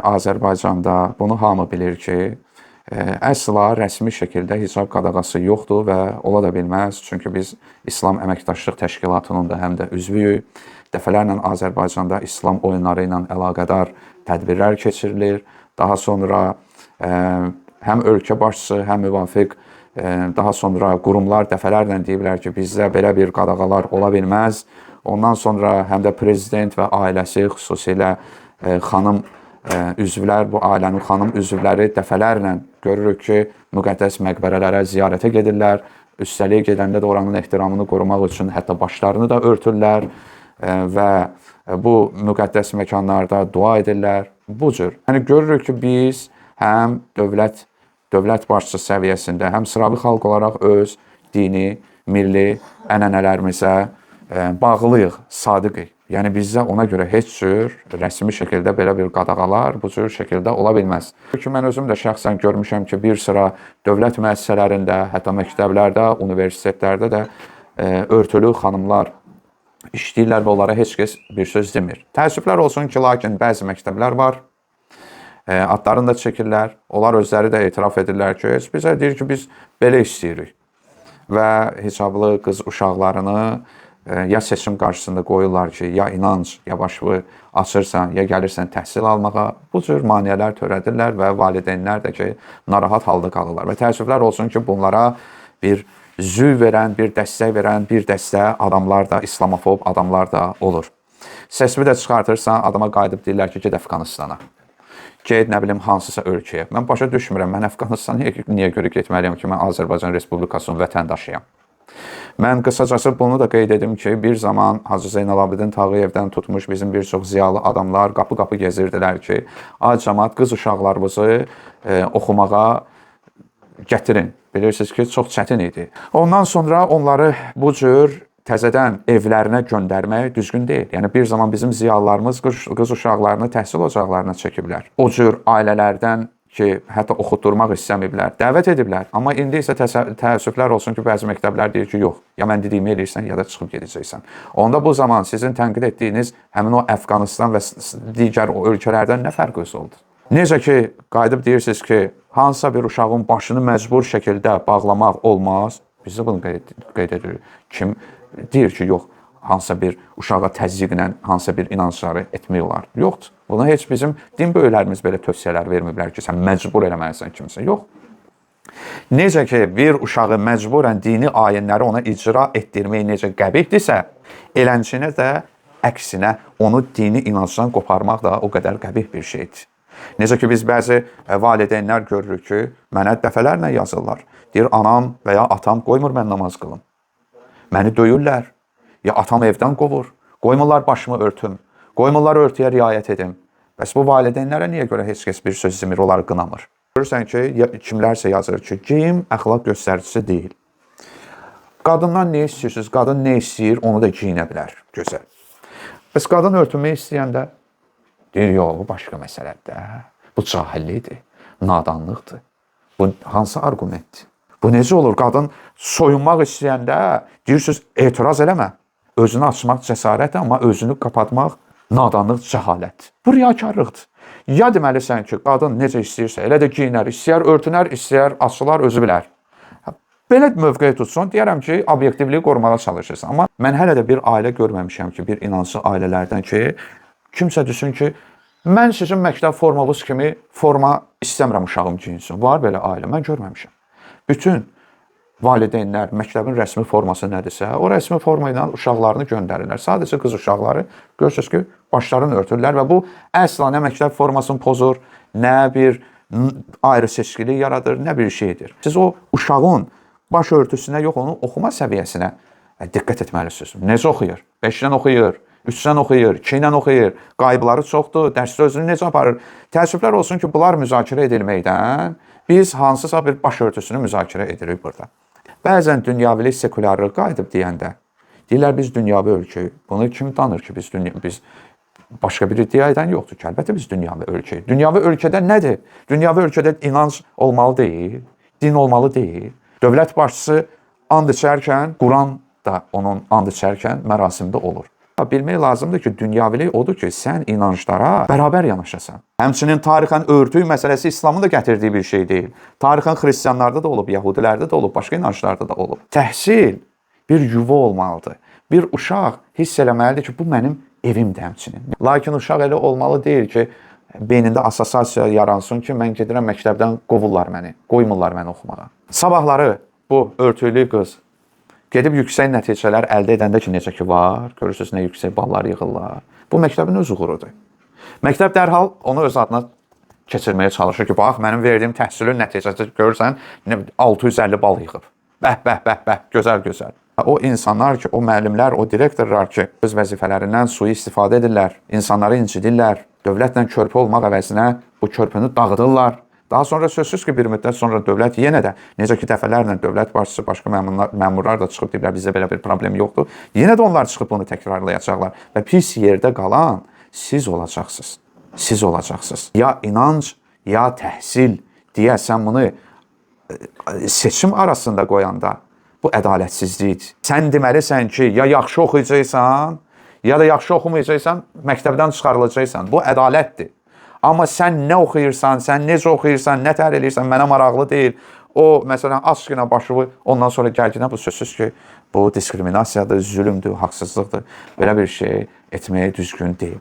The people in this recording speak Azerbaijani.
Azərbaycanda bunu hamı bilir ki, əsla rəsmi şəkildə hicab qadağası yoxdur və ola da bilməz. Çünki biz İslam Əməkdaşlıq Təşkilatının da həm də üzvüyük. Dəfələrlə Azərbaycanda İslam oyunları ilə əlaqədar tədbirlər keçirilir. Daha sonra həm ölkə başçısı, həm müvafiq daha sonra qurumlar dəfələrlə deyiblər ki, bizdə belə bir qadağalar ola bilməz. Ondan sonra həm də prezident və ailəsi, xüsusilə xanım üzvlər, bu ailənin xanım üzvləri dəfələrlə görürük ki, müqəddəs məqbərələrə ziyarətə gedirlər. Üstəlik gedəndə də oranın ehtiramını qorumaq üçün hətta başlarını da örtürlər və bu müqəddəs məkanlarda dua edirlər. Bu cür. Yəni görürük ki, biz həm dövlət başçısı səviyyəsində, həm sıravi xalq olaraq öz dini, milli ənənələrimizə bağlıyıq, sadiqik. Yəni bizdə ona görə heç cür rəsmi şəkildə belə bir qadağalar bu cür şəkildə ola bilməz. Çünki mən özüm də şəxsən görmüşəm ki, bir sıra dövlət müəssisələrində, hətta məktəblərdə, universitetlərdə də örtülü xanımlar işləyirlər və onlara heç kəs bir söz demir. Təəssüflər olsun ki, lakin bəzi məktəblər var, adlarını da çəkirlər. Onlar özləri də etiraf edirlər ki, bizə deyir ki, biz belə istəyirik. Və hicablı qız uşaqlarını ya seçim qarşısında qoyurlar ki, ya inanc, ya başını açırsan, ya gəlirsən təhsil almağa. Bu cür maneələr törədirlər və valideynlər də ki, narahat halda qalırlar. Və təəssüflər olsun ki, bunlara bir züy verən, bir dəstək verən, bir dəstə adamlar da, islamofob adamlar da olur. Səsimi də çıxartırsan, adama qayıdıb deyirlər ki, ged Əfqanistana. Ged, nə bilim, hansısa ölkəyə. Mən başa düşmürəm, mən Əfqanistana niyə görə getməliyəm ki, mən Azərbaycan Respublikasının vətəndaşıyam. Mən qısacası bunu da qeyd edim ki, bir zaman Hacı Zeynalabdin Tağıyevdən tutmuş bizim bir çox ziyalı adamlar qapı-qapı gezirdilər ki, ay cəmaət, qız uşaqlarımızı oxumağa gətirin. Bilirsiniz ki, çox çətin idi. Ondan sonra onları bu cür təzədən evlərinə göndərmək düzgün deyil. Yəni bir zaman bizim ziyalılarımız qız uşaqlarını təhsil ocaqlarına çəkiblər. O cür ailələrdən ki, hətta oxutdurmaq istəmiblər, dəvət ediblər. Amma indi isə təəssüflər olsun ki, bəzi məktəblər deyir ki, yox, ya mən dediyimi eləyirsən, ya da çıxıb gedəcəksən. Onda bu zaman sizin tənqid etdiyiniz həmin o Əfqanistan və digər o ölkələrdən nə fərqiniz oldu? Necə ki, qayıdıb deyirsiniz ki, hansısa bir uşağın başını məcbur şəkildə bağlamaq olmaz. Biz də bunu qeyd edirik. Kim deyir ki, yox, hansısa bir uşağa təzyiqlə hansısa bir inancları etmək olar. Yoxdur. Buna heç bizim din böyüklərimiz belə tövsiyələr vermiblər ki, sən məcbur eləməlisən kimsə. Yox. Necə ki, bir uşağı məcburən dini ayinləri ona icra etdirmək necə qəbihdirsə, elənçinə də əksinə onu dini inancdan qoparmaq da o qədər qəbih bir şeydir. Necə ki, biz bəzi valideynlər görürük ki, mənə dəfələrlə yazırlar. Deyir, anam və ya atam qoymur mən namaz qılım. Məni döyürlər. Ya atam evdən qovur. Qoymurlar başımı örtüm. Qoymurlar örtüyə riayət edim. Bəs bu valideynlərə niyə görə heç kəs bir söz demir, onları qınamır? Görürsən ki, kimlərsə yazır ki, geyim əxlaq göstəricisi deyil. Qadından nə istəyirsiniz? Qadın nə istəyir, onu da giyinə bilər. Gözəl. Bəs qadın örtünmək istəyəndə deyir, yox, bu başqa məsələdir. Bu cahillikdir, nadanlıqdır. Bu hansı argumentdir? Bu necə olur? Qadın soyunmaq istəyəndə deyirsiniz, etiraz eləmə. Özünü açmaq cəsarət, amma özünü qapatmaq nadanlıq, cəhalət. Bu riyakarlıqdır. Ya deməlisən ki, qadın necə istəyirsə, elə də giyinər, istəyər örtünər, istəyər açılar, özü bilər. Belə mövqeyi tutsun, deyərəm ki, obyektivliyi qorumağa çalışırsan. Amma mən hələ də bir ailə görməmişəm ki, bir inanclı ailələrdən ki, kimsə desin ki, mən sizin məktəb formanız kimi forma istəmirəm uşağım giyinsin. Var belə ailə, mən görməmişəm. Bütün valideynlər məktəbin rəsmi forması nədirsə, o rəsmi forma ilə uşaqlarını göndərirlər. Sadəcə qız uşaqları görürsünüz ki, başlarını örtürlər və bu əsla nə məktəb formasını pozur, nə bir ayrı seçkilik yaradır, nə bir şeydir. Siz o uşağın baş örtüsünə yox, onun oxuma səviyyəsinə diqqət etməlisiniz. Necə oxuyur? 5-dən oxuyur, 3-dən oxuyur, 2-dən oxuyur, qayıbları çoxdur, dərsdə özünü necə aparır? Təəssüflər olsun ki, bunlar müzakirə edilməkdən biz hansısa bir baş örtüsünü müzakirə edirik burada. Bəzən dünyəvilik, sekulyarlıq qayıdıb deyəndə, deyirlər biz dünyəvi ölkəyik. Bunu kim danır ki, biz başqa bir iddia edən yoxdur ki, əlbəttə biz dünyəvi ölkəyik. Dünyəvi ölkədə nədir? Dünyəvi ölkədə inanc olmalı deyil, din olmalı deyil. Dövlət başçısı and içərkən, Quran da onun and içərkən mərasimdə olur. Bilmək lazımdır ki, dünyavilik odur ki, sən inanclara bərabər yanaşasan. Həmçinin tarixən örtük məsələsi İslamın da gətirdiyi bir şey deyil. Tarixən xristianlarda da olub, yəhudilərdə də olub, başqa inanclarda da olub. Təhsil bir yuva olmalıdır. Bir uşaq hiss eləməlidir ki, bu mənim evimdir həmçinin. Lakin uşaq elə olmalı deyil ki, beynində assosiasiya yaransın ki, mən gedirəm məktəbdən qovurlar məni, qoymurlar məni oxumağa. Sabahları bu örtüklü qız gedib yüksək nəticələr əldə edəndə ki, necə ki var, görürsünüz nə yüksək ballar yığırlar. Bu məktəbin öz uğurudur. Məktəb dərhal onu öz adına keçirməyə çalışır ki, bax, mənim verdiyim təhsilin nəticəsi görürsən, 650 bal yığıb. Bəh, gözəl. O insanlar ki, o müəllimlər, o direktorlar ki, öz vəzifələrindən sui-istifadə edirlər, insanları incidirlər, dövlətlə körpü olmaq əvəzinə bu körpünü dağıdırlar. Daha sonra sözsüz ki, bir müddət sonra dövlət yenə də, necə ki, dəfələrlə dövlət başçısı, başqa məmurlar da çıxıb deyirlər, bizdə belə bir problem yoxdur. Yenə də onlar çıxıb bunu təkrarlayacaqlar və pis yerdə qalan siz olacaqsınız. Siz olacaqsınız. Ya inanc, ya təhsil deyəsən bunu seçim arasında qoyanda bu ədalətsizlikdir. Sən deməlisən ki, ya yaxşı oxuyacaqsan, ya da yaxşı oxumayacaqsan, məktəbdən çıxarılacaqsan. Bu ədalətdir. Amma sən nə oxuyursan, sən necə oxuyursan, nə təhlil edirsən, mənə maraqlı deyil. O, məsələn, aşkına başıvı, ondan sonra gəlginə bu sözsüz ki, bu diskriminasiyadır, zülümdür, haqsızlıqdır. Belə bir şey etməyə düzgün deyil.